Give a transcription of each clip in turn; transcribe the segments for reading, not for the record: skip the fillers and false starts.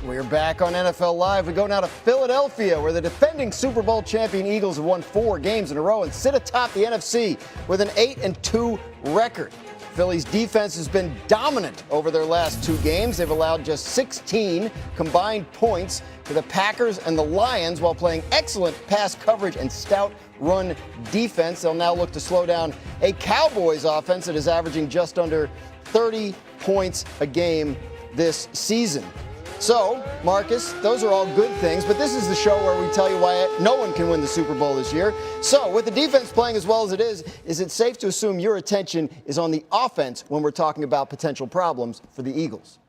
We're back on NFL Live. We go now to Philadelphia, where the defending Super Bowl champion Eagles have won 4 games in a row and sit atop the NFC with an 8-2 record. Philly's defense has been dominant over their last 2 games. They've allowed just 16 combined points to the Packers and the Lions while playing excellent pass coverage and stout run defense. They'll now look to slow down a Cowboys offense that is averaging just under 30 points a game this season. So, Marcus, those are all good things, but this is the show where we tell you why no one can win the Super Bowl this year. So, with the defense playing as well as it is it safe to assume your attention is on the offense when we're talking about potential problems for the Eagles?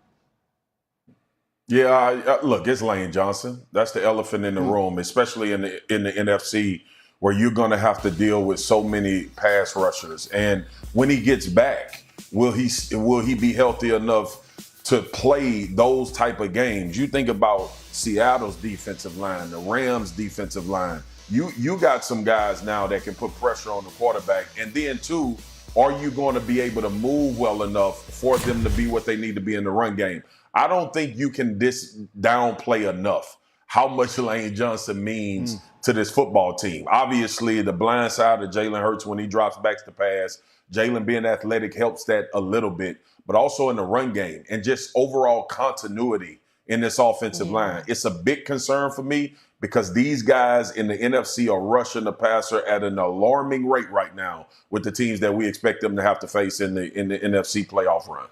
Yeah, look, it's Lane Johnson. That's the elephant in the room, especially in the NFC, where you're going to have to deal with so many pass rushers. And when he gets back, will he be healthy enough to play those type of games? You think about Seattle's defensive line, the Rams' defensive line. You got some guys now that can put pressure on the quarterback. And then, too, are you going to be able to move well enough for them to be what they need to be in the run game? I don't think you can downplay enough how much Lane Johnson means to this football team. Obviously, the blind side of Jalen Hurts when he drops back to pass, Jalen being athletic helps that a little bit, but also in the run game and just overall continuity in this offensive line. It's a big concern for me because these guys in the NFC are rushing the passer at an alarming rate right now with the teams that we expect them to have to face in the NFC playoff run.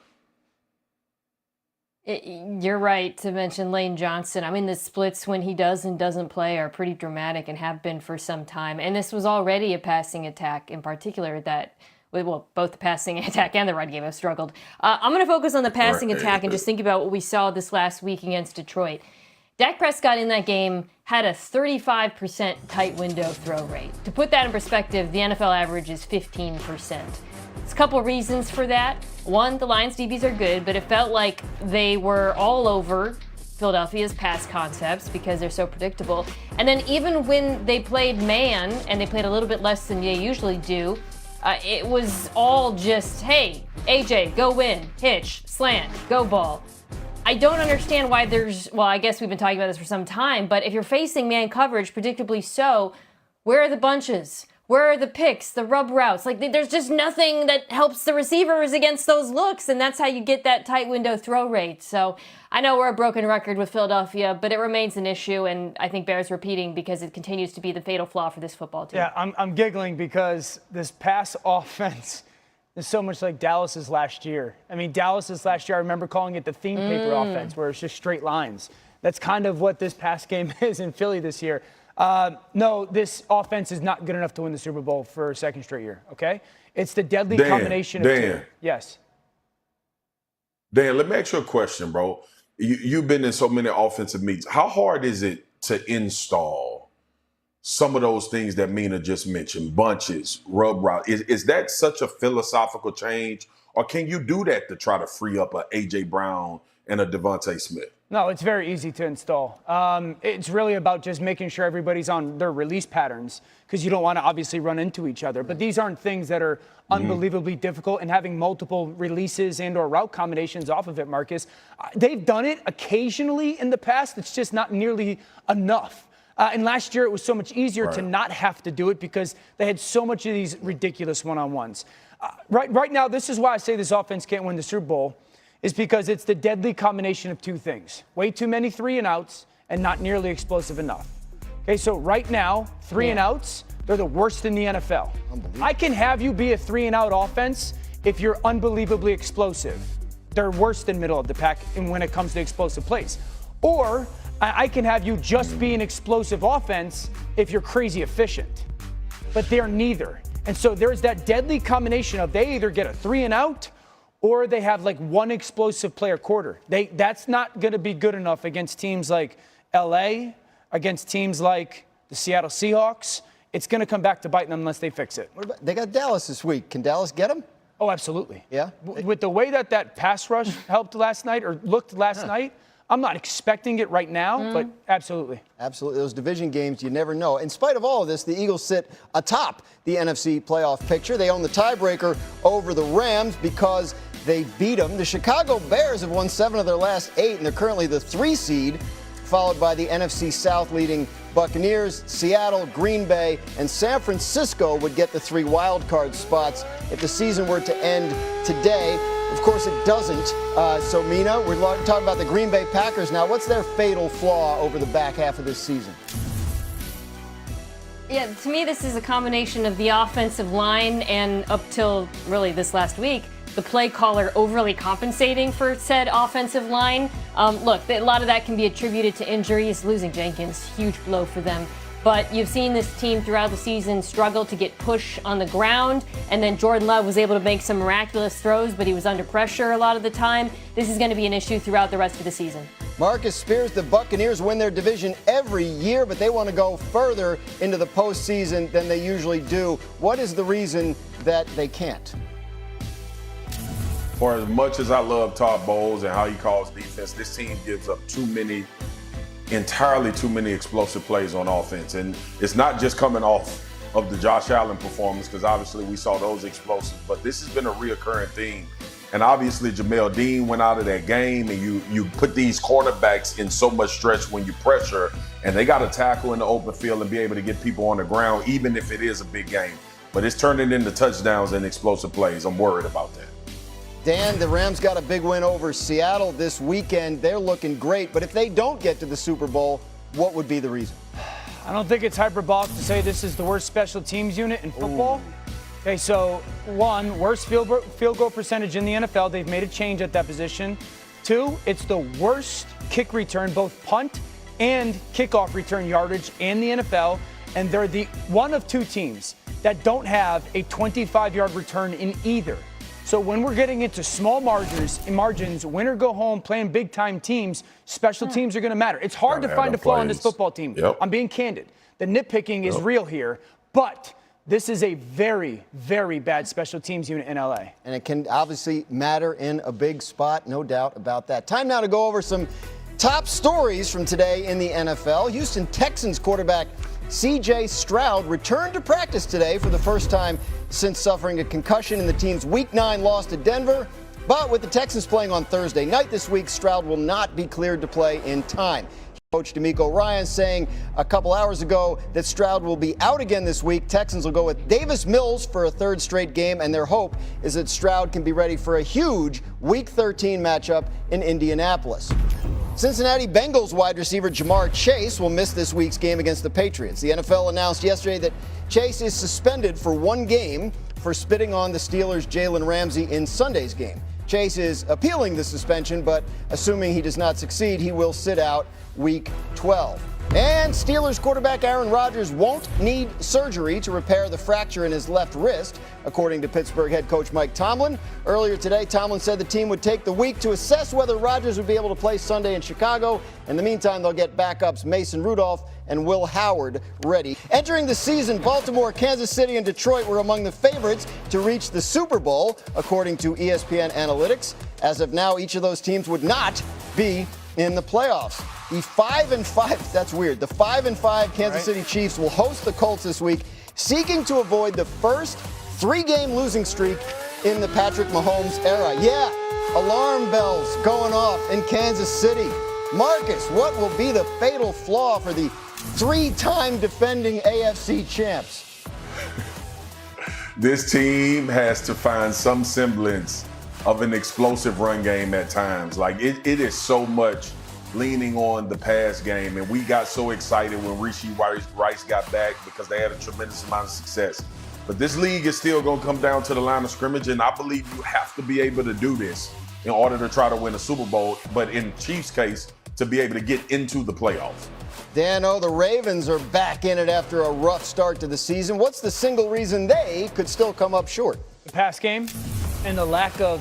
You're right to mention Lane Johnson. I mean, the splits when he does and doesn't play are pretty dramatic and have been for some time. And this was already a passing attack in particular that, well, both the passing attack and the run game have struggled. I'm going to focus on the passing attack and just think about what we saw this last week against Detroit. Dak Prescott in that game had a 35% tight window throw rate. To put that in perspective, the NFL average is 15%. There's a couple reasons for that. One, the Lions DBs are good, but it felt like they were all over Philadelphia's pass concepts because they're so predictable. And then even when they played man, and they played a little bit less than they usually do, it was all just, hey, AJ, go win, hitch, slant, go ball. I don't understand why I guess we've been talking about this for some time, but if you're facing man coverage, predictably so, where are the bunches? Where are the picks, the rub routes? Like, there's just nothing that helps the receivers against those looks, and that's how you get that tight window throw rate. So I know we're a broken record with Philadelphia, but it remains an issue, and I think bears repeating because it continues to be the fatal flaw for this football team. Yeah, I'm giggling because this pass offense is so much like Dallas's last year. I mean, Dallas's last year, I remember calling it the theme paper offense, where it's just straight lines. That's kind of what this pass game is in Philly this year. No, this offense is not good enough to win the Super Bowl for a second straight year, okay? It's the deadly combination of two. Yes. Dan, let me ask you a question, bro. You've been in so many offensive meets. How hard is it to install some of those things that Mina just mentioned, bunches, rub route? Is that such a philosophical change, or can you do that to try to free up a A.J. Brown and a Devontae Smith? No, it's very easy to install. It's really about just making sure everybody's on their release patterns because you don't want to obviously run into each other. But these aren't things that are unbelievably difficult, and having multiple releases and or route combinations off of it, Marcus. They've done it occasionally in the past. It's just not nearly enough. And last year it was so much easier to not have to do it because they had so much of these ridiculous one-on-ones. Right now, this is why I say this offense can't win the Super Bowl. Is because it's the deadly combination of two things. Way too many 3-and-outs and not nearly explosive enough. Okay, so right now, 3-and-outs, they're the worst in the NFL. I can have you be a 3-and-out offense if you're unbelievably explosive. They're worse than middle of the pack when it comes to explosive plays. Or I can have you just be an explosive offense if you're crazy efficient. But they're neither. And so there's that deadly combination of they either get a 3-and-out or they have like one explosive player quarter. That's not going to be good enough against teams like LA, against teams like the Seattle Seahawks. It's going to come back to bite them unless they fix it. They got Dallas this week. Can Dallas get them? Oh, absolutely. Yeah? With the way that pass rush helped last night or looked last night, I'm not expecting it right now, but absolutely. Absolutely. Those division games, you never know. In spite of all of this, the Eagles sit atop the NFC playoff picture. They own the tiebreaker over the Rams because they beat them. The Chicago Bears have won 7 of their last 8, and they're currently the 3 seed, followed by the NFC South leading Buccaneers. Seattle, Green Bay, and San Francisco would get the 3 wild card spots if the season were to end today. Of course, it doesn't. So, Mina, we're talking about the Green Bay Packers now. What's their fatal flaw over the back half of this season? Yeah, to me, this is a combination of the offensive line and up till really this last week, the play caller overly compensating for said offensive line. Look, a lot of that can be attributed to injuries. Losing Jenkins, huge blow for them. But you've seen this team throughout the season struggle to get push on the ground, and then Jordan Love was able to make some miraculous throws, but he was under pressure a lot of the time. This is going to be an issue throughout the rest of the season. Marcus Spears, the Buccaneers win their division every year, but they want to go further into the postseason than they usually do. What is the reason that they can't? For as much as I love Todd Bowles and how he calls defense, this team gives up entirely too many explosive plays on offense. And it's not just coming off of the Josh Allen performance, because obviously we saw those explosives, but this has been a reoccurring theme. And obviously Jamel Dean went out of that game, and you put these cornerbacks in so much stretch when you pressure, and they got to tackle in the open field and be able to get people on the ground, even if it is a big game. But it's turning into touchdowns and explosive plays. I'm worried about that. Dan, the Rams got a big win over Seattle this weekend. They're looking great, but if they don't get to the Super Bowl, what would be the reason? I don't think it's hyperbolic to say this is the worst special teams unit in football. Ooh. Okay, so 1, worst field goal percentage in the NFL. They've made a change at that position. 2, it's the worst kick return, both punt and kickoff return yardage in the NFL. And they're the one of 2 teams that don't have a 25-yard return in either. So when we're getting into small margins, win or go home, playing big-time teams, special teams are going to matter. It's hard to find a flaw in this football team. Yep. I'm being candid. The nitpicking is real here, but this is a very, very bad special teams unit in LA. And it can obviously matter in a big spot, no doubt about that. Time now to go over some top stories from today in the NFL. Houston Texans quarterback C.J. Stroud returned to practice today for the first time since suffering a concussion in the team's Week 9 loss to Denver. But with the Texans playing on Thursday night this week, Stroud will not be cleared to play in time. Coach D'Amico Ryan saying a couple hours ago that Stroud will be out again this week. Texans will go with Davis Mills for a 3rd straight game, and their hope is that Stroud can be ready for a huge Week 13 matchup in Indianapolis. Cincinnati Bengals wide receiver Jamar Chase will miss this week's game against the Patriots. The NFL announced yesterday that Chase is suspended for 1 game for spitting on the Steelers' Jalen Ramsey in Sunday's game. Chase is appealing the suspension, but assuming he does not succeed, he will sit out Week 12. And Steelers quarterback Aaron Rodgers won't need surgery to repair the fracture in his left wrist, according to Pittsburgh head coach Mike Tomlin. Earlier today, Tomlin said the team would take the week to assess whether Rodgers would be able to play Sunday in Chicago. In the meantime, they'll get backups Mason Rudolph and Will Howard ready. Entering the season, Baltimore, Kansas City, and Detroit were among the favorites to reach the Super Bowl, according to ESPN Analytics. As of now, each of those teams would not be in the playoffs. The 5-5, that's weird. The 5-5 Kansas City Chiefs will host the Colts this week, seeking to avoid the first 3-game losing streak in the Patrick Mahomes era. Yeah, alarm bells going off in Kansas City. Marcus, what will be the fatal flaw for the 3-time defending AFC champs? This team has to find some semblance of an explosive run game at times. Like it is so much leaning on the pass game, and we got so excited when Rashee Rice got back because they had a tremendous amount of success. But this league is still going to come down to the line of scrimmage, and I believe you have to be able to do this in order to try to win a Super Bowl, but in Chiefs' case, to be able to get into the playoffs. Dano, the Ravens are back in it after a rough start to the season. What's the single reason they could still come up short? The pass game and the lack of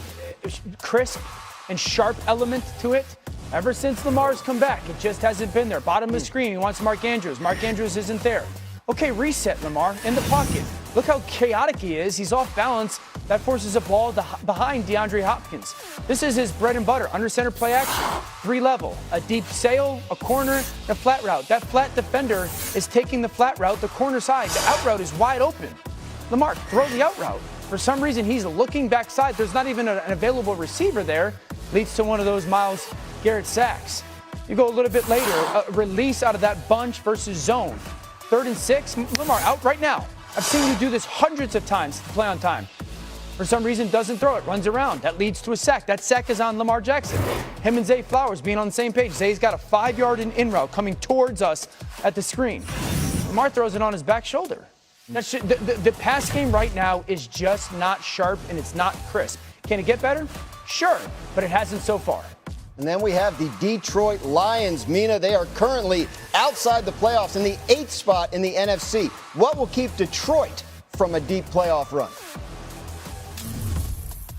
crisp and sharp element to it. Ever since Lamar's come back, it just hasn't been there. Bottom of the screen, he wants Mark Andrews. Mark Andrews isn't there. Okay, reset Lamar in the pocket. Look how chaotic he is. He's off balance. That forces a ball behind DeAndre Hopkins. This is his bread and butter. Under center play action, 3-level, a deep sail, a corner, and a flat route. That flat defender is taking the flat route, the corner side. The out route is wide open. Lamar, throw the out route. For some reason, he's looking backside. There's not even an available receiver there. Leads to one of those Myles Garrett sacks. You go a little bit later, a release out of that bunch versus zone. 3rd and 6, Lamar out right now. I've seen you do this hundreds of times to play on time. For some reason, doesn't throw it, runs around. That leads to a sack. That sack is on Lamar Jackson. Him and Zay Flowers being on the same page. Zay's got a 5-yard in route coming towards us at the screen. Lamar throws it on his back shoulder. The pass game right now is just not sharp and it's not crisp. Can it get better? Sure, but it hasn't so far. And then we have the Detroit Lions. Mina, they are currently outside the playoffs in the 8th spot in the NFC. What will keep Detroit from a deep playoff run?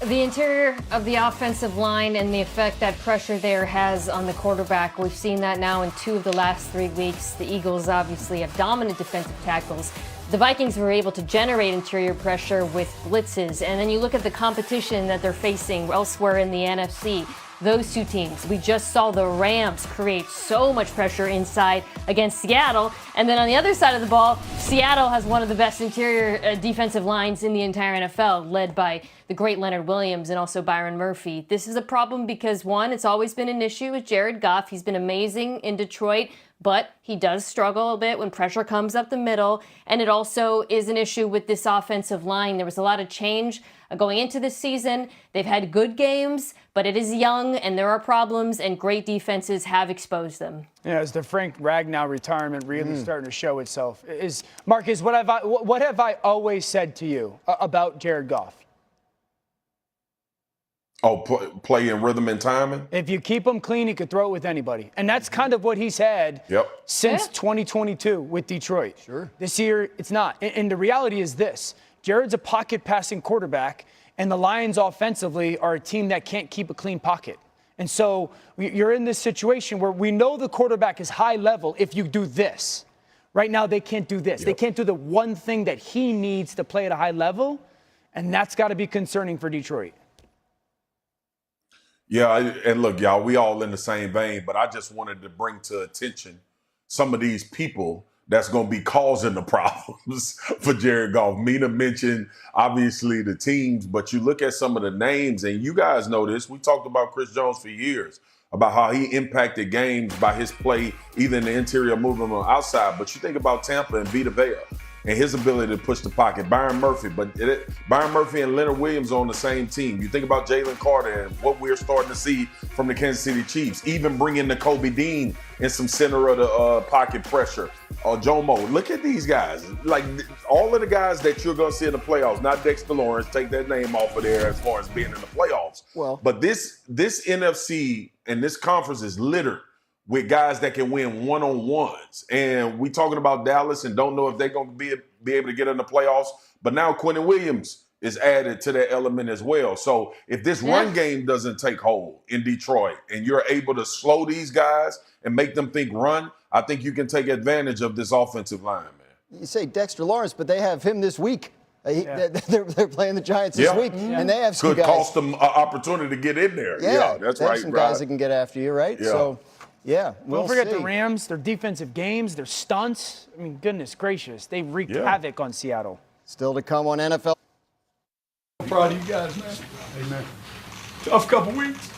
The interior of the offensive line and the effect that pressure there has on the quarterback. We've seen that now in 2 of the last 3 weeks. The Eagles obviously have dominant defensive tackles. The Vikings were able to generate interior pressure with blitzes. And then you look at the competition that they're facing elsewhere in the NFC. Those 2 teams. We just saw the Rams create so much pressure inside against Seattle. And then on the other side of the ball, Seattle has one of the best interior defensive lines in the entire NFL, led by the great Leonard Williams and also Byron Murphy. This is a problem because, one, it's always been an issue with Jared Goff. He's been amazing in Detroit, but he does struggle a bit when pressure comes up the middle. And it also is an issue with this offensive line. There was a lot of change going into this season. They've had good games, but it is young and there are problems, and great defenses have exposed them. Yeah, as the Frank Ragnow retirement really starting to show itself. Marcus, what have I always said to you about Jared Goff? Oh, play in rhythm and timing? If you keep him clean, he could throw it with anybody. And that's kind of what he's had since 2022 with Detroit. Sure. This year, it's not. And the reality is this. Jared's a pocket-passing quarterback, and the Lions offensively are a team that can't keep a clean pocket. And so you're in this situation where we know the quarterback is high level if you do this. Right now, they can't do this. They can't do the one thing that he needs to play at a high level, and that's got to be concerning for Detroit. Yeah, and look, y'all, we all in the same vein, but I just wanted to bring to attention some of these people that's going to be causing the problems for Jared Goff. Mina mentioned, obviously, the teams, but you look at some of the names, and you guys know this. We talked about Chris Jones for years, about how he impacted games by his play, either in the interior movement or outside. But you think about Tampa and Vita Vea and his ability to push the pocket. Byron Murphy, Byron Murphy and Leonard Williams on the same team. You think about Jalen Carter and what we're starting to see from the Kansas City Chiefs, even bringing Nakobe Dean in some center of the pocket pressure. Jomo, look at these guys. Like, all of the guys that you're going to see in the playoffs, not Dexter Lawrence, take that name off of there as far as being in the playoffs. Well, but this NFC and this conference is littered with guys that can win one-on-ones. And we talking about Dallas and don't know if they're going to be able to get in the playoffs. But now Quentin Williams is added to that element as well. So if this run game doesn't take hold in Detroit and you're able to slow these guys and make them think run, I think you can take advantage of this offensive line, man. You say Dexter Lawrence, but they have him this week. They're playing the Giants this week, and they have some Could guys. cost them an opportunity to get in there. Yeah, that's they have right. some guys that can get after you, right? Yeah. So, yeah, we'll Don't forget see. the Rams, their defensive games, their stunts. I mean, goodness gracious, they wreaked havoc on Seattle. Still to come on NFL. I'm proud of you guys, man. Hey, man. Tough couple weeks.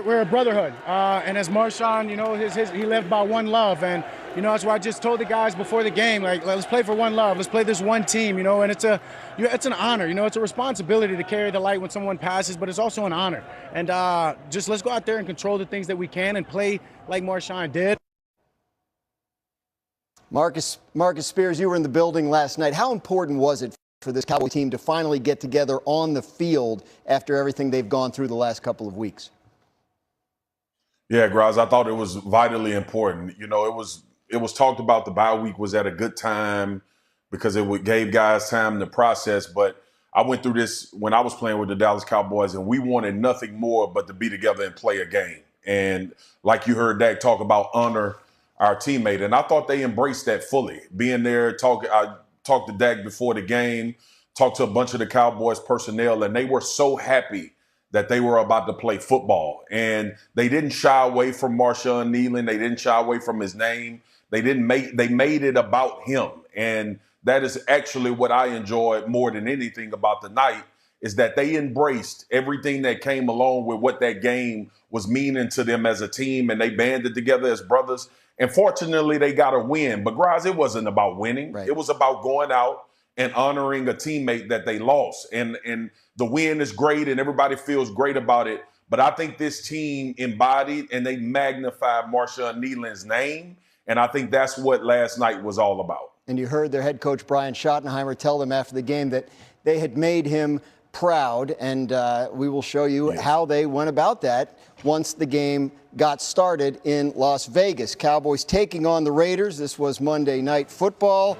We're a brotherhood, and as Marshawn, you know, he lived by one love, and you know that's why I just told the guys before the game, like, let's play for one love, let's play this one team, you know, and it's an honor, you know, it's a responsibility to carry the light when someone passes, but it's also an honor, and just let's go out there and control the things that we can and play like Marshawn did. Marcus Spears, you were in the building last night. How important was it for this Cowboy team to finally get together on the field after everything they've gone through the last couple of weeks? Yeah, Graz, I thought it was vitally important. You know, it was talked about the bye week was at a good time because gave guys time to process. But I went through this when I was playing with the Dallas Cowboys, and we wanted nothing more but to be together and play a game. And like you heard Dak talk about, honor our teammate. And I thought they embraced that fully. Being there, I talked to Dak before the game, talked to a bunch of the Cowboys personnel, and they were so happy that they were about to play football. And they didn't shy away from Marshawn Kneeland. They didn't shy away from his name. They made it about him. And that is actually what I enjoyed more than anything about the night, is that they embraced everything that came along with what that game was meaning to them as a team, and they banded together as brothers. And fortunately, they got a win. But, guys, it wasn't about winning. Right. It was about going out and honoring a teammate that they lost. And the win is great, and everybody feels great about it. But I think this team embodied and they magnified Marshawn Kneeland's name, and I think that's what last night was all about. And you heard their head coach, Brian Schottenheimer, tell them after the game that they had made him proud, and we will show you how they went about that once the game got started in Las Vegas. Cowboys taking on the Raiders. This was Monday Night Football.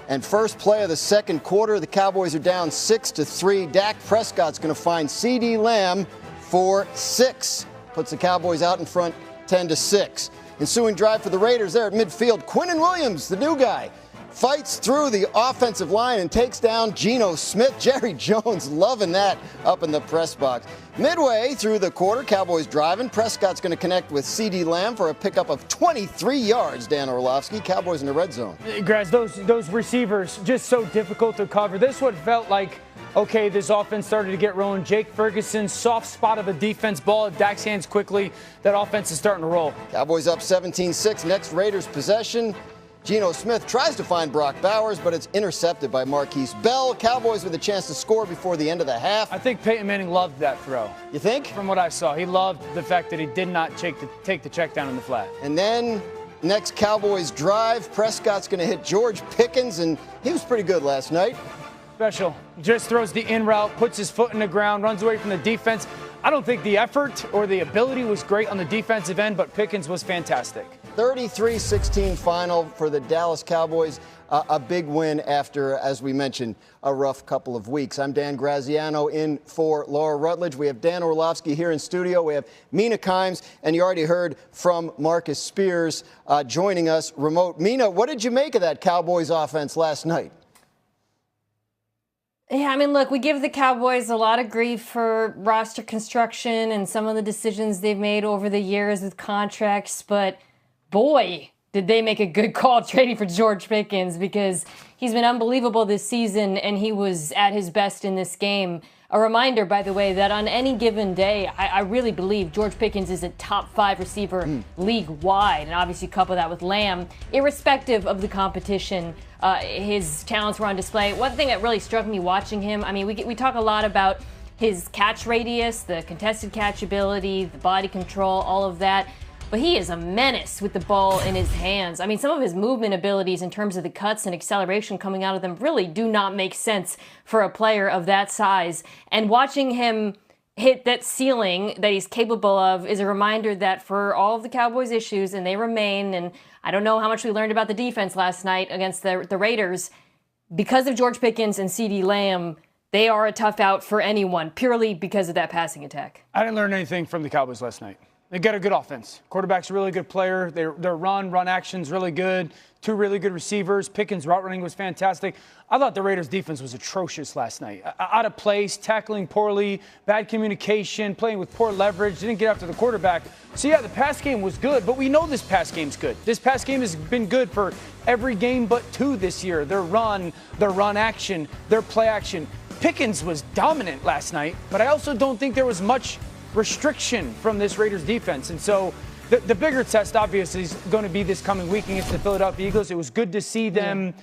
And first play of the second quarter, the Cowboys are down 6-3. Dak Prescott's going to find CeeDee Lamb for 6. Puts the Cowboys out in front 10-6. Ensuing drive for the Raiders there at midfield. Quinnen Williams, the new guy, fights through the offensive line and takes down Geno Smith. Jerry Jones loving that up in the press box. Midway through the quarter, Cowboys driving. Prescott's going to connect with CeeDee Lamb for a pickup of 23 yards, Dan Orlovsky. Cowboys in the red zone. Guys, those receivers, just so difficult to cover. This one felt like, okay, this offense started to get rolling. Jake Ferguson, soft spot of a defense, ball at Dak's hands quickly. That offense is starting to roll. Cowboys up 17-6. Next Raiders possession. Geno Smith tries to find Brock Bowers, but it's intercepted by Marquise Bell. Cowboys with a chance to score before the end of the half. I think Peyton Manning loved that throw. You think? From what I saw, he loved the fact that he did not take the check down in the flat. And then next Cowboys drive, Prescott's going to hit George Pickens, and he was pretty good last night. Special. Just throws the in route, puts his foot in the ground, runs away from the defense. I don't think the effort or the ability was great on the defensive end, but Pickens was fantastic. 33-16 final for the Dallas Cowboys. A big win after, as we mentioned, a rough couple of weeks. I'm Dan Graziano in for Laura Rutledge. We have Dan Orlovsky here in studio. We have Mina Kimes, and you already heard from Marcus Spears joining us remote. Mina, what did you make of that Cowboys offense last night? Yeah, I mean, look, we give the Cowboys a lot of grief for roster construction and some of the decisions they've made over the years with contracts, but boy, did they make a good call trading for George Pickens, because he's been unbelievable this season and he was at his best in this game. A reminder, by the way, that on any given day, I really believe George Pickens is a top 5 receiver league-wide, and obviously couple that with Lamb. Irrespective of the competition, his talents were on display. One thing that really struck me watching him, I mean, we talk a lot about his catch radius, the contested catch ability, the body control, all of that. But he is a menace with the ball in his hands. I mean, some of his movement abilities in terms of the cuts and acceleration coming out of them really do not make sense for a player of that size. And watching him hit that ceiling that he's capable of is a reminder that for all of the Cowboys' issues, and they remain, and I don't know how much we learned about the defense last night against the Raiders, because of George Pickens and CeeDee Lamb, they are a tough out for anyone, purely because of that passing attack. I didn't learn anything from the Cowboys last night. They got a good offense. Quarterback's a really good player. Their run action's really good. 2 really good receivers. Pickens' route running was fantastic. I thought the Raiders' defense was atrocious last night. Out of place, tackling poorly, bad communication, playing with poor leverage, didn't get after the quarterback. So, yeah, the pass game was good, but we know this pass game's good. This pass game has been good for every game but 2 this year. Their run action, their play action. Pickens was dominant last night, but I also don't think there was much restriction from this Raiders defense. And so the bigger test obviously is going to be this coming week against the Philadelphia Eagles. It was good to see them,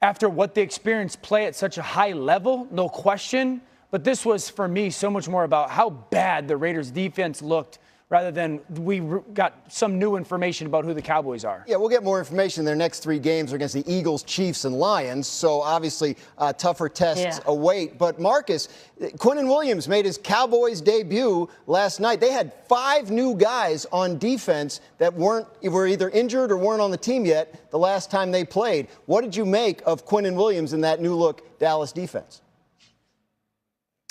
after what they experienced, play at such a high level, no question. But this was, for me, so much more about how bad the Raiders defense looked, rather than we got some new information about who the Cowboys are. Yeah, we'll get more information. Their next 3 games are against the Eagles, Chiefs, and Lions. So obviously tougher tests await. But Marcus, Quinnen Williams made his Cowboys debut last night. They had 5 new guys on defense that were either injured or weren't on the team yet the last time they played. What did you make of Quinnen Williams in that new look Dallas defense?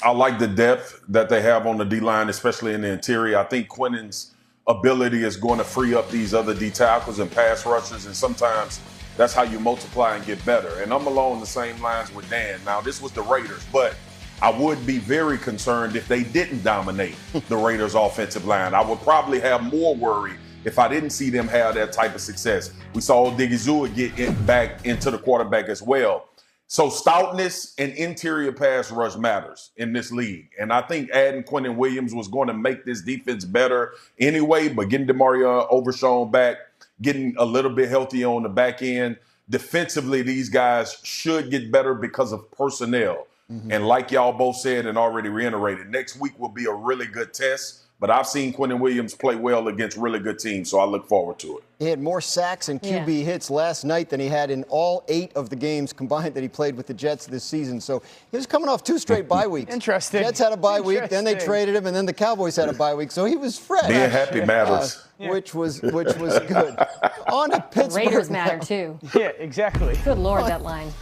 I like the depth that they have on the D-line, especially in the interior. I think Quinnen's ability is going to free up these other D tackles and pass rushers, and sometimes that's how you multiply and get better. And I'm along the same lines with Dan. Now, this was the Raiders, but I would be very concerned if they didn't dominate the Raiders' offensive line. I would probably have more worry if I didn't see them have that type of success. We saw Digizua get back into the quarterback as well. So stoutness and interior pass rush matters in this league. And I think adding Quentin Williams was going to make this defense better anyway, but getting DeMario Overshown back, getting a little bit healthier on the back end, defensively, these guys should get better because of personnel. And like y'all both said and already reiterated, next week will be a really good test. But I've seen Quentin Williams play well against really good teams, so I look forward to it. He had more sacks and QB hits last night than he had in all 8 of the games combined that he played with the Jets this season. So he was coming off 2 straight bye weeks. Interesting. Jets had a bye week, then they traded him, and then the Cowboys had a bye week. So he was fresh. Being happy matters. Which was good. On to Pittsburgh. Raiders matter too. Yeah, exactly. Good Lord, that line.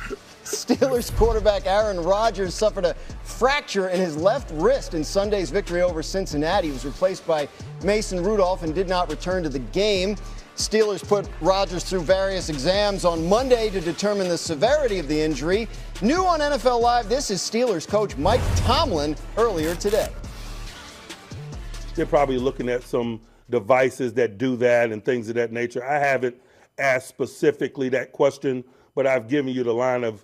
Steelers quarterback Aaron Rodgers suffered a fracture in his left wrist in Sunday's victory over Cincinnati. He was replaced by Mason Rudolph and did not return to the game. Steelers put Rodgers through various exams on Monday to determine the severity of the injury. New on NFL Live, this is Steelers coach Mike Tomlin earlier today. They're probably looking at some devices that do that and things of that nature. I haven't asked specifically that question, but I've given you the line of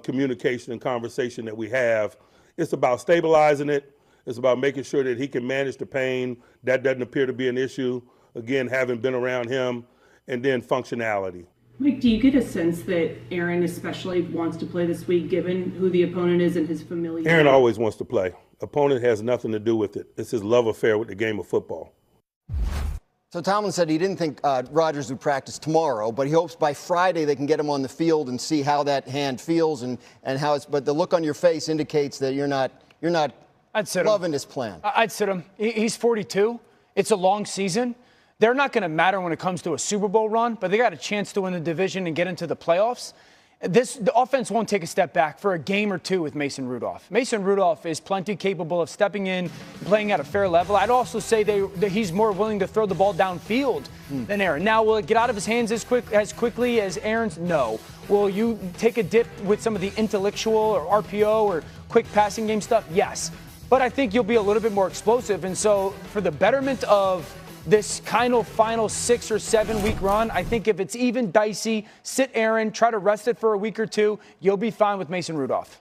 communication and conversation that we have. It's about stabilizing it. It's about making sure that he can manage the pain. That doesn't appear to be an issue. Again, having been around him, and then functionality. Mike, do you get a sense that Aaron especially wants to play this week, given who the opponent is and his familiarity? Aaron always wants to play. Opponent has nothing to do with it. It's his love affair with the game of football. So Tomlin said he didn't think Rodgers would practice tomorrow, but he hopes by Friday they can get him on the field and see how that hand feels and how it's. But the look on your face indicates that you're not loving this plan. I'd sit him. He's 42. It's a long season. They're not going to matter when it comes to a Super Bowl run, but they got a chance to win the division and get into the playoffs. The offense won't take a step back for a game or two with Mason Rudolph. Mason Rudolph is plenty capable of stepping in, playing at a fair level. I'd also say that he's more willing to throw the ball downfield than Aaron. Now, will it get out of his hands as quickly as Aaron's? No. Will you take a dip with some of the intellectual or RPO or quick passing game stuff? Yes. But I think you'll be a little bit more explosive. And so for the betterment of this kind of final 6 or 7 week run, I think if it's even dicey, sit Aaron, try to rest it for a week or two, you'll be fine with Mason Rudolph.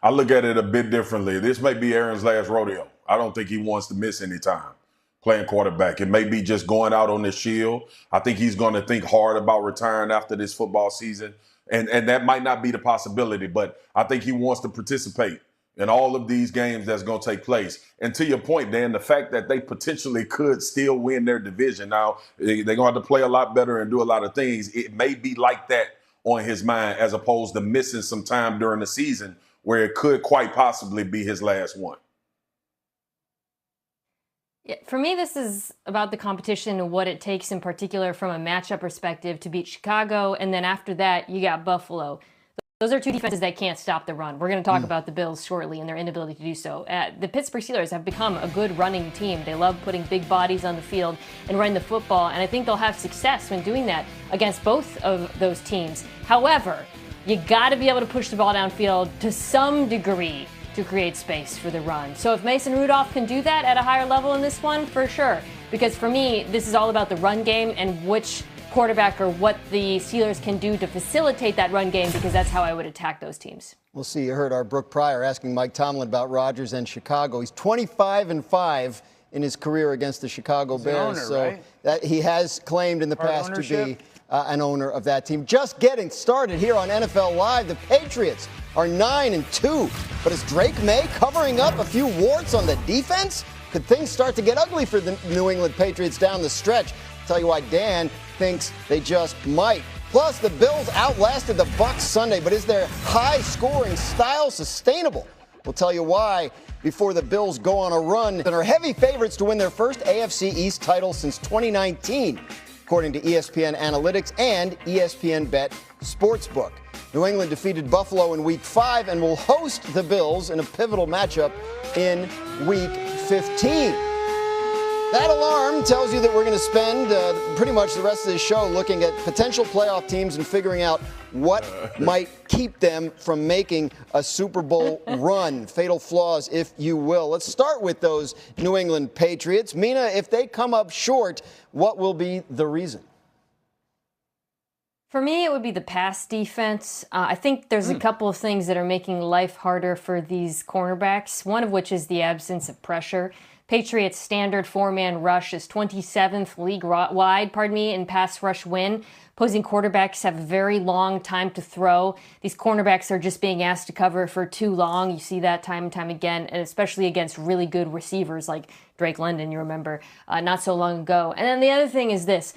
I look at it a bit differently. This may be Aaron's last rodeo. I don't think he wants to miss any time playing quarterback. It may be just going out on the shield. I think he's going to think hard about retiring after this football season. And that might not be the possibility, but I think he wants to participate in all of these games that's going to take place. And to your point, Dan, the fact that they potentially could still win their division. Now, they're going to have to play a lot better and do a lot of things. It may be like that on his mind as opposed to missing some time during the season where it could quite possibly be his last one. Yeah, for me, this is about the competition and what it takes in particular from a matchup perspective to beat Chicago. And then after that, you got Buffalo. Those are two defenses that can't stop the run. We're going to talk about the Bills shortly and their inability to do so. The Pittsburgh Steelers have become a good running team. They love putting big bodies on the field and running the football, and I think they'll have success when doing that against both of those teams. However, you got to be able to push the ball downfield to some degree to create space for the run. So if Mason Rudolph can do that at a higher level in this one, for sure. Because for me, this is all about the run game and which quarterback or what the Steelers can do to facilitate that run game, because that's how I would attack those teams. We'll see. You heard our Brooke Pryor asking Mike Tomlin about Rodgers and Chicago. He's 25-5 in his career against the Chicago Bears. Owner, so right? that he has claimed in the past to be ownership. An owner of that team. Just getting started here on NFL Live. The Patriots are 9-2. But is Drake May covering up a few warts on the defense? Could things start to get ugly for the New England Patriots down the stretch? I'll tell you why Dan thinks they just might. Plus, the Bills outlasted the Bucs Sunday, but is their high-scoring style sustainable? We'll tell you why before the Bills go on a run and are heavy favorites to win their first AFC East title since 2019, according to ESPN Analytics and ESPN Bet Sportsbook. New England defeated Buffalo in Week 5 and will host the Bills in a pivotal matchup in Week 15. That alarm tells you that we're going to spend pretty much the rest of this show looking at potential playoff teams and figuring out what might keep them from making a Super Bowl run. Fatal flaws, if you will. Let's start with those New England Patriots. Mina, if they come up short, what will be the reason? For me, it would be the pass defense. I think there's a couple of things that are making life harder for these cornerbacks, one of which is the absence of pressure. Patriots' standard four-man rush is 27th league-wide, in pass rush win. Opposing quarterbacks have a very long time to throw. These cornerbacks are just being asked to cover for too long. You see that time and time again, and especially against really good receivers like Drake London, you remember, not so long ago. And then the other thing is this.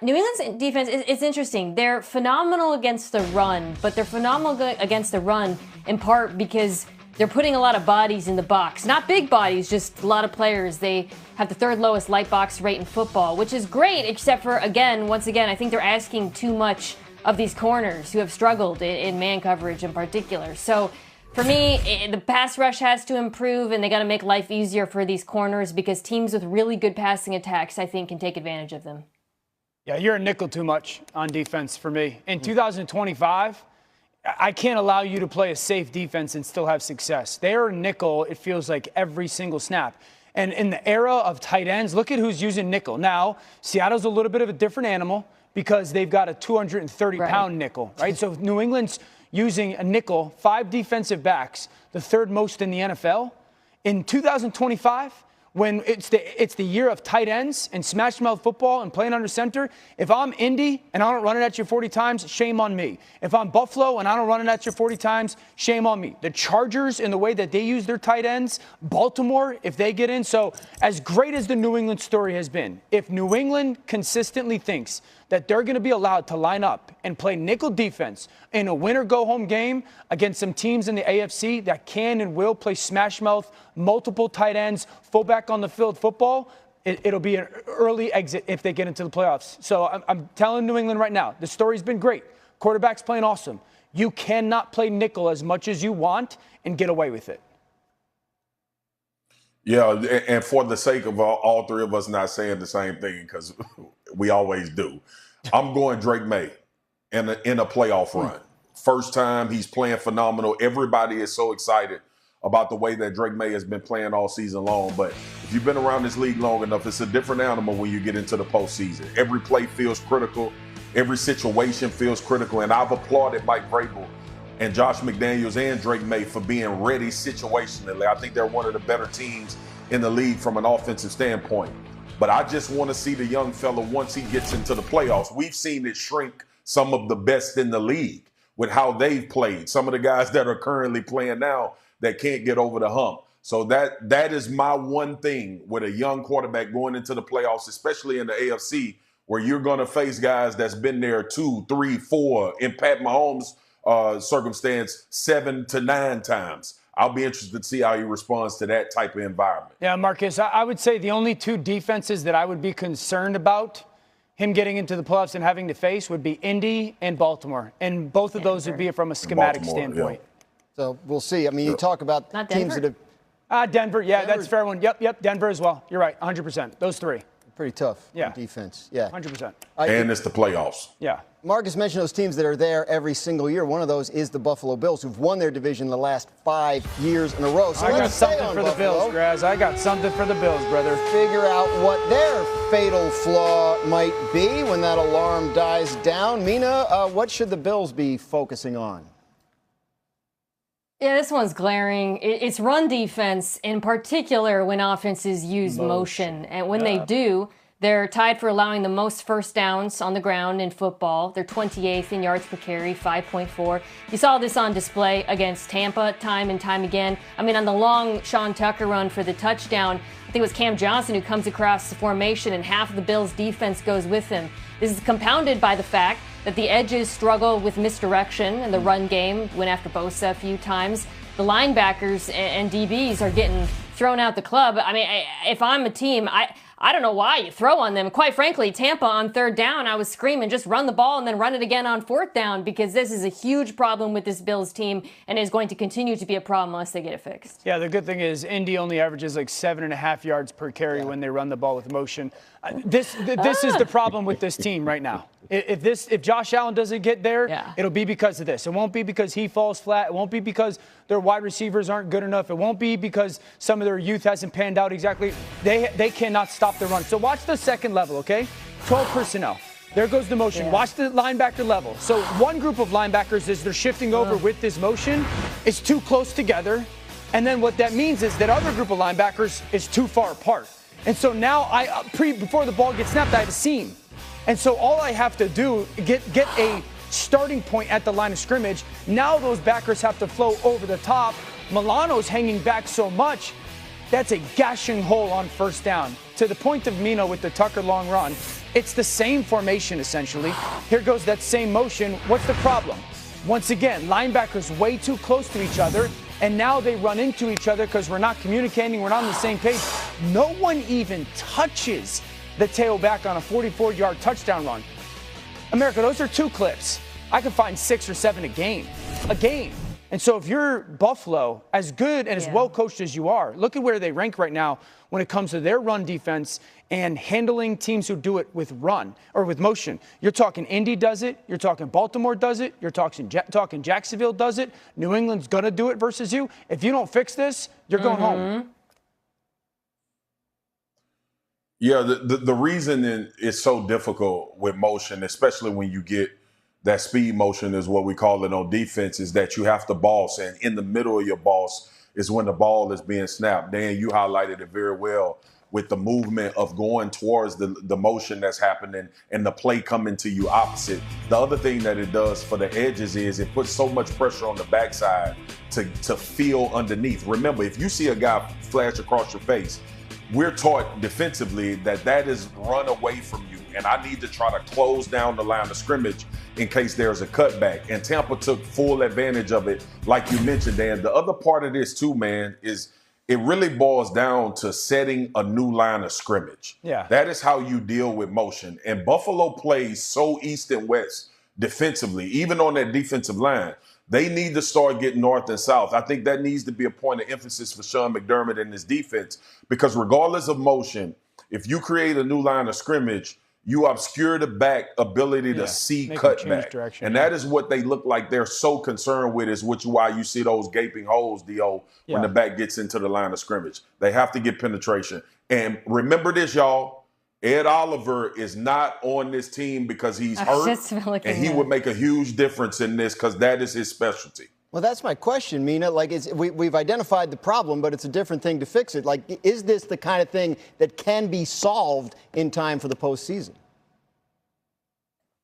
New England's defense, it's interesting. They're phenomenal against the run, but they're phenomenal against the run in part because they're putting a lot of bodies in the box. Not big bodies, just a lot of players. They have the third lowest light box rate in football, which is great, except for, once again, I think they're asking too much of these corners who have struggled in man coverage in particular. So for me, the pass rush has to improve, and they got to make life easier for these corners because teams with really good passing attacks, I think, can take advantage of them. Yeah, you're a nickel too much on defense for me. In 2025, I can't allow you to play a safe defense and still have success. They are nickel, it feels like, every single snap. And in the era of tight ends, look at who's using nickel. Now, Seattle's a little bit of a different animal because they've got a 230-pound nickel, right? So New England's using a nickel, 5 defensive backs, the third most in the NFL. In 2025, when it's the year of tight ends and smash mouth football and playing under center, if I'm Indy and I don't run it at you 40 times, shame on me. If I'm Buffalo and I don't run it at you 40 times, shame on me. The Chargers, in the way that they use their tight ends, Baltimore, if they get in. So as great as the New England story has been, if New England consistently thinks that they're going to be allowed to line up and play nickel defense in a win-or-go-home game against some teams in the AFC that can and will play smash mouth, multiple tight ends, fullback on the field football, it'll be an early exit if they get into the playoffs. So I'm telling New England right now, the story's been great. Quarterback's playing awesome. You cannot play nickel as much as you want and get away with it. Yeah, and for the sake of all three of us not saying the same thing, because we always do, I'm going Drake May in a playoff run. First time, he's playing phenomenal. Everybody is so excited about the way that Drake May has been playing all season long. But if you've been around this league long enough, it's a different animal when you get into the postseason. Every play feels critical. Every situation feels critical. And I've applauded Mike Vrabel and Josh McDaniels and Drake May for being ready situationally. I think they're one of the better teams in the league from an offensive standpoint. But I just want to see the young fella once he gets into the playoffs. We've seen it shrink some of the best in the league with how they've played. Some of the guys that are currently playing now that can't get over the hump. So that is my one thing with a young quarterback going into the playoffs, especially in the AFC, where you're going to face guys that's been there 2, 3, 4, in Pat Mahomes' circumstance 7 to 9 times. I'll be interested to see how he responds to that type of environment. Yeah, Marcus, I would say the only 2 defenses that I would be concerned about him getting into the playoffs and having to face would be Indy and Baltimore. And both of those would be from a schematic standpoint. Yeah. So we'll see. I mean, you talk about teams that have... Denver. Yeah, that's a fair one. Yep, Denver as well. You're right, 100%. Those 3. Pretty tough. Yeah. Defense. Yeah. 100%. And it's the playoffs. Yeah. Marcus mentioned those teams that are there every single year. One of those is the Buffalo Bills, who've won their division the last 5 years in a row. So I got let's stay something on for Buffalo. the Bills, Graz. I got something for the Bills, brother. Figure out what their fatal flaw might be when that alarm dies down. Mina, what should the Bills be focusing on? Yeah, this one's glaring. It's run defense, in particular when offenses use motion. And when they do, they're tied for allowing the most first downs on the ground in football. They're 28th in yards per carry, 5.4. You saw this on display against Tampa time and time again. I mean, on the long Sean Tucker run for the touchdown, I think it was Cam Johnson who comes across the formation and half of the Bills' defense goes with him. This is compounded by the fact that the edges struggle with misdirection and the run game went after Bosa a few times. The linebackers and DBs are getting thrown out the club. I mean, if I'm a team, I don't know why you throw on them. Quite frankly, Tampa on 3rd down, I was screaming, just run the ball and then run it again on 4th down, because this is a huge problem with this Bills team and is going to continue to be a problem unless they get it fixed. Yeah, the good thing is Indy only averages like 7.5 yards per carry when they run the ball with motion. This is the problem with this team right now. If Josh Allen doesn't get there, it'll be because of this. It won't be because he falls flat. It won't be because their wide receivers aren't good enough. It won't be because some of their youth hasn't panned out exactly. They cannot stop the run. So watch the second level, okay? 12 personnel. There goes the motion. Watch the linebacker level. So one group of linebackers, as they're shifting over with this motion, is too close together. And then what that means is that other group of linebackers is too far apart. And so now before the ball gets snapped, I have a seam. And so all I have to do, get a starting point at the line of scrimmage. Now those backers have to flow over the top. Milano's hanging back so much. That's a gashing hole on 1st down. To the point of Mino with the Tucker long run, it's the same formation essentially. Here goes that same motion. What's the problem? Once again, linebackers way too close to each other, and now they run into each other because we're not communicating, we're not on the same page. No one even touches the tailback on a 44-yard touchdown run. America, those are 2 clips. I can find 6 or 7 a game. And so if you're Buffalo, as good and as well coached as you are, look at where they rank right now when it comes to their run defense and handling teams who do it with run or with motion. You're talking Indy does it. You're talking Baltimore does it. You're talking Jacksonville does it. New England's going to do it versus you. If you don't fix this, you're going home. Yeah, the reason it's so difficult with motion, especially when you get that speed motion is what we call it on defense, is that you have to boss. And in the middle of your boss is when the ball is being snapped. Dan, you highlighted it very well with the movement of going towards the motion that's happening and the play coming to you opposite. The other thing that it does for the edges is it puts so much pressure on the backside to feel underneath. Remember, if you see a guy flash across your face, we're taught defensively that is run away from you. And I need to try to close down the line of scrimmage in case there's a cutback. And Tampa took full advantage of it, like you mentioned, Dan. The other part of this too, man, is it really boils down to setting a new line of scrimmage. Yeah. That is how you deal with motion. And Buffalo plays so east and west defensively, even on that defensive line. They need to start getting north and south. I think that needs to be a point of emphasis for Sean McDermott and his defense, because regardless of motion, if you create a new line of scrimmage, you obscure the back ability to see cutback. And that is what they look like they're so concerned with, is why you see those gaping holes, D.O., when the back gets into the line of scrimmage. They have to get penetration. And remember this, y'all. Ed Oliver is not on this team because he's hurt, and he would make a huge difference in this because that is his specialty. Well, that's my question, Mina. Like, we've identified the problem, but it's a different thing to fix it. Like, is this the kind of thing that can be solved in time for the postseason?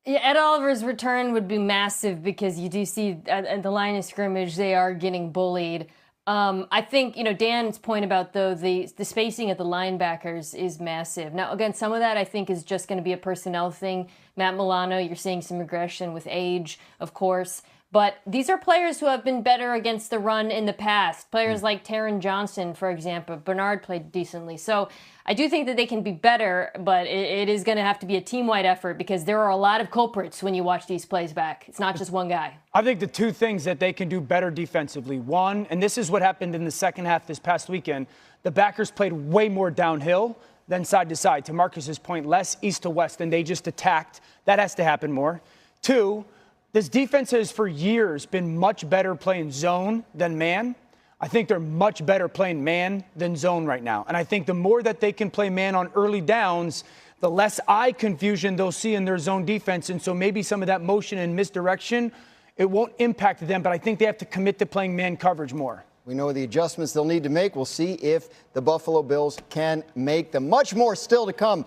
Yeah, Ed Oliver's return would be massive because you do see at the line of scrimmage they are getting bullied. I think, Dan's point about, though, the spacing at the linebackers is massive. Now, again, some of that I think is just going to be a personnel thing. Matt Milano, you're seeing some regression with age, of course. But these are players who have been better against the run in the past. Players like Taron Johnson, for example. Bernard played decently. So I do think that they can be better, but it is going to have to be a team-wide effort because there are a lot of culprits when you watch these plays back. It's not just one guy. I think the 2 things that they can do better defensively. One, and this is what happened in the second half this past weekend, the backers played way more downhill than side to side. To Marcus's point, less east to west, and they just attacked. That has to happen more. 2, this defense has for years been much better playing zone than man. I think they're much better playing man than zone right now. And I think the more that they can play man on early downs, the less eye confusion they'll see in their zone defense. And so maybe some of that motion and misdirection, it won't impact them, but I think they have to commit to playing man coverage more. We know the adjustments they'll need to make. We'll see if the Buffalo Bills can make them. Much more still to come.